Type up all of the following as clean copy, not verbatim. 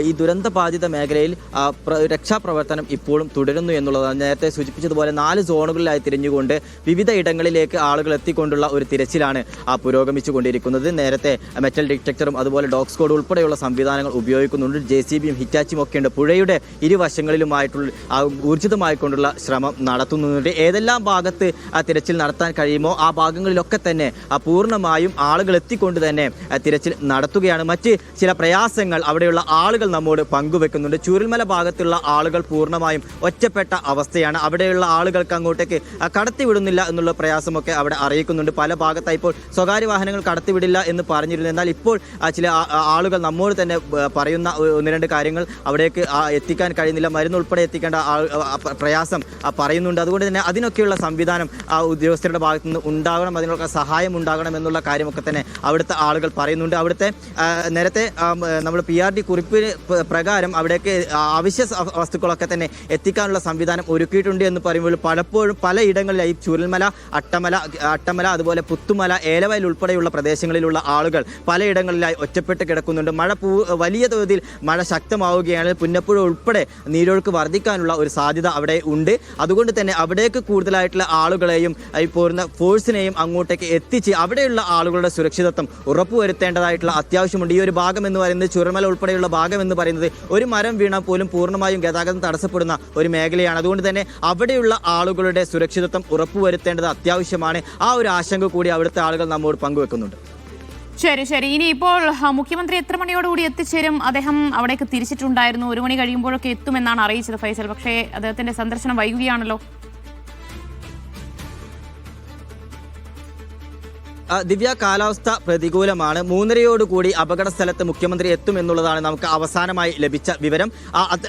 ഈ ദുരന്തബാധിത മേഖലയിൽ രക്ഷാപ്രവർത്തനം ഇപ്പോഴും തുടരുന്നു എന്നുള്ളതാണ്. നേരത്തെ സൂചിപ്പിച്ചതുപോലെ 4 സോണുകളിലായി തിരിഞ്ഞുകൊണ്ട് വിവിധ ഇടങ്ങളിലേക്ക് ആളുകൾ എത്തിക്കൊണ്ടുള്ള ഒരു തിരച്ചിലാണ് പുരോഗമിച്ചുകൊണ്ടിരിക്കുന്നത്. നേരത്തെ മെറ്റൽ ഡിറ്റക്ടറും അതുപോലെ ഡോഗ് സ്ക്വാഡ് ഉൾപ്പെടെയുള്ള സംവിധാനങ്ങൾ ഉപയോഗിക്കുന്നുണ്ട്. JCBയും ഹിറ്റാച്ചിയും ഒക്കെ ഉണ്ട്. പുഴയുടെ ഇരുവശങ്ങളിലുമായിട്ടുള്ള ഊർജിതമായിക്കൊണ്ടുള്ള ശ്രമം നടത്തുന്നുണ്ട്. ഏതെല്ലാം ഭാഗത്ത് തിരച്ചിൽ നടത്താൻ കഴിയുമോ ആ ഭാഗങ്ങളിലൊക്കെ തന്നെ പൂർണ്ണമായും ആളുകൾ എത്തിക്കൊണ്ട് തന്നെ തിരച്ചിൽ നടത്തുകയാണ്. മറ്റ് ചില പ്രയാസങ്ങൾ അവിടെയുള്ള ആളുകൾ നമ്മോട് പങ്കുവെക്കുന്നുണ്ട്. ചൂരൽമല ഭാഗത്തുള്ള ആളുകൾ പൂർണ്ണമായും ഒറ്റപ്പെട്ട അവസ്ഥയാണ്. അവിടെയുള്ള ആളുകൾക്ക് അങ്ങോട്ടേക്ക് കടത്തിവിടുന്നില്ല എന്നുള്ള പ്രയാസമൊക്കെ അവിടെ അറിയിക്കുന്നുണ്ട്. പല ഭാഗത്തായി ഇപ്പോൾ സ്വകാര്യ വാഹനങ്ങൾ കടത്തിവിടില്ല എന്ന് പറഞ്ഞിരുന്നു. എന്നാൽ ഇപ്പോൾ ചില ആളുകൾ നമ്മോട് തന്നെ പറയുന്ന 1-2 കാര്യങ്ങൾ അവിടേക്ക് എത്തിക്കാൻ കഴിയുന്നില്ല, മരുന്ന് ഉൾപ്പെടെ എത്തിക്കേണ്ട പ്രയാസം പറയുന്നുണ്ട്. അതുകൊണ്ട് തന്നെ അതിനൊക്കെയുള്ള സംവിധാനം ഉദ്യോഗസ്ഥരുടെ ഭാഗത്തു നിന്ന് ഉണ്ടാകണം, അതിനൊക്കെ സഹായം ഉണ്ടാകണം എന്നുള്ള കാര്യമൊക്കെ തന്നെ അവിടുത്തെ ആളുകൾ പറയുന്നുണ്ട്. അവിടുത്തെ നേരത്തെ നമ്മൾ PRD കുറിപ്പിന് പ്രകാരം അവിടേക്ക് അവശ്യ വസ്തുക്കളൊക്കെ തന്നെ എത്തിക്കാനുള്ള സംവിധാനം ഒരുക്കിയിട്ടുണ്ട് എന്ന് പറയുമ്പോൾ പലപ്പോഴും പലയിടങ്ങളിലായി ചൂരൽമല, അട്ടമല, അതുപോലെ പുത്തുമല, ഏലവയൽ ഉൾപ്പെടെയുള്ള പ്രദേശങ്ങളിലുള്ള ആളുകൾ പലയിടങ്ങളിലായി ഒറ്റപ്പെട്ട് കിടക്കുന്നുണ്ട്. വലിയ തോതിൽ മഴ ശക്തമാവുകയാണ്. പുന്നപ്പുഴ ഉൾപ്പെടെ നീരൊഴുക്ക് വർദ്ധിക്കാനുള്ള ഒരു സാധ്യത അവിടെ ഉണ്ട്. അതുകൊണ്ട് തന്നെ അവിടേക്ക് കൂടുതലായിട്ടുള്ള ആളുകളെയും ഈ പോരുന്ന ഫോഴ്സിനെയും അങ്ങോട്ടേക്ക് എത്തിച്ച് അവിടെയുള്ള ആളുകളുടെ സുരക്ഷിതത്വം ഉറപ്പുവരുത്തേണ്ടതായിട്ടുള്ള അത്യാവശ്യമുണ്ട്. ഈ ഒരു ഭാഗം എന്ന് പറയുന്നത് ചൂരൽമല ഉൾപ്പെടെയുള്ള ഭാഗം എന്ന് പറയുന്നത് ഒരു മരം വീണാൽ പോലും പൂർണ്ണമായും ഗതാഗതം തടസ്സപ്പെടുന്ന ഒരു മേഖലയാണ്. അതുകൊണ്ട് തന്നെ അവിടെയുള്ള ആളുകളുടെ സുരക്ഷിതത്വം ഉറപ്പുവരുത്തേണ്ടത് അത്യാവശ്യമാണ്. ആ ഒരു ആശങ്ക കൂടി അവിടുത്തെ ആളുകൾ നമ്മോട് പങ്കുവെക്കുന്നുണ്ട്. ശരി. ഇനി ഇപ്പോൾ മുഖ്യമന്ത്രി എത്ര മണിയോടുകൂടി എത്തിച്ചേരും? അദ്ദേഹം അവിടേക്ക് തിരിച്ചിട്ടുണ്ടായിരുന്നു. 1 മണി കഴിയുമ്പോഴൊക്കെ എത്തുമെന്നാണ് അറിയിച്ചത് ഫൈസൽ. പക്ഷേ അദ്ദേഹത്തിന്റെ സന്ദർശനം വൈകുകയാണല്ലോ. ദിവ്യ, കാലാവസ്ഥ പ്രതികൂലമാണ്. 3:30യോടുകൂടി അപകട സ്ഥലത്ത് മുഖ്യമന്ത്രി എത്തുമെന്നുള്ളതാണ് നമുക്ക് അവസാനമായി ലഭിച്ച വിവരം.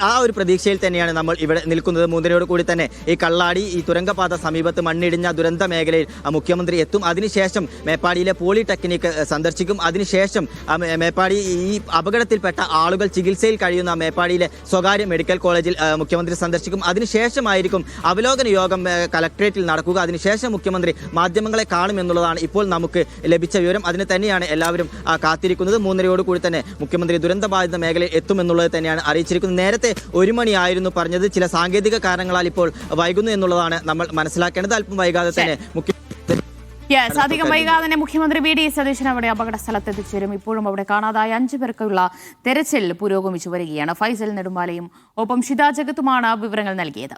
ആ ഒരു പ്രതീക്ഷയിൽ തന്നെയാണ് നമ്മൾ ഇവിടെ നിൽക്കുന്നത്. 3:30യോടുകൂടി തന്നെ ഈ കള്ളാടി, ഈ തുരങ്കപാത സമീപത്ത് മണ്ണിടിഞ്ഞ ദുരന്ത മേഖലയിൽ മുഖ്യമന്ത്രി എത്തും. അതിനുശേഷം മേപ്പാടിയിലെ പോളിടെക്നിക് സന്ദർശിക്കും. അതിനുശേഷം മേപ്പാടി ഈ അപകടത്തിൽപ്പെട്ട ആളുകൾ ചികിത്സയിൽ കഴിയുന്ന മേപ്പാടിയിലെ സ്വകാര്യ മെഡിക്കൽ കോളേജിൽ മുഖ്യമന്ത്രി സന്ദർശിക്കും. അതിനുശേഷമായിരിക്കും അവലോകന യോഗം കലക്ട്രേറ്റിൽ നടക്കുക. അതിനുശേഷം മുഖ്യമന്ത്രി മാധ്യമങ്ങളെ കാണുമെന്നുള്ളതാണ് ഇപ്പോൾ നമുക്ക് ലഭിച്ച വിവരം. അതിന് തന്നെയാണ് എല്ലാവരും കാത്തിരിക്കുന്നത്. 3:30യോടുകൂടി തന്നെ മുഖ്യമന്ത്രി ദുരന്തബാധിത മേഖലയിൽ എത്തുമെന്നുള്ളത് തന്നെയാണ് അറിയിച്ചിരിക്കുന്നത്. നേരത്തെ 1 മണിയായിരുന്നു പറഞ്ഞത്. ചില സാങ്കേതിക കാരണങ്ങളാൽ ഇപ്പോൾ വൈകുന്നു എന്നുള്ളതാണ് നമ്മൾ മനസ്സിലാക്കേണ്ടത്. അല്പം വൈകാതെ തന്നെ അധികം വൈകാതെ തന്നെ മുഖ്യമന്ത്രി VD സതീശൻ അവിടെ അപകട സ്ഥലത്ത് എത്തിച്ചേരും. ഇപ്പോഴും അവിടെ കാണാതായ 5 പേർക്കുള്ള തെരച്ചിൽ പുരോഗമിച്ചു വരികയാണ്. ഫൈസൽ നെടുമ്പാലയും ഒപ്പം ഷിത ജഗത്തുമാണ് വിവരങ്ങൾ നൽകിയത്.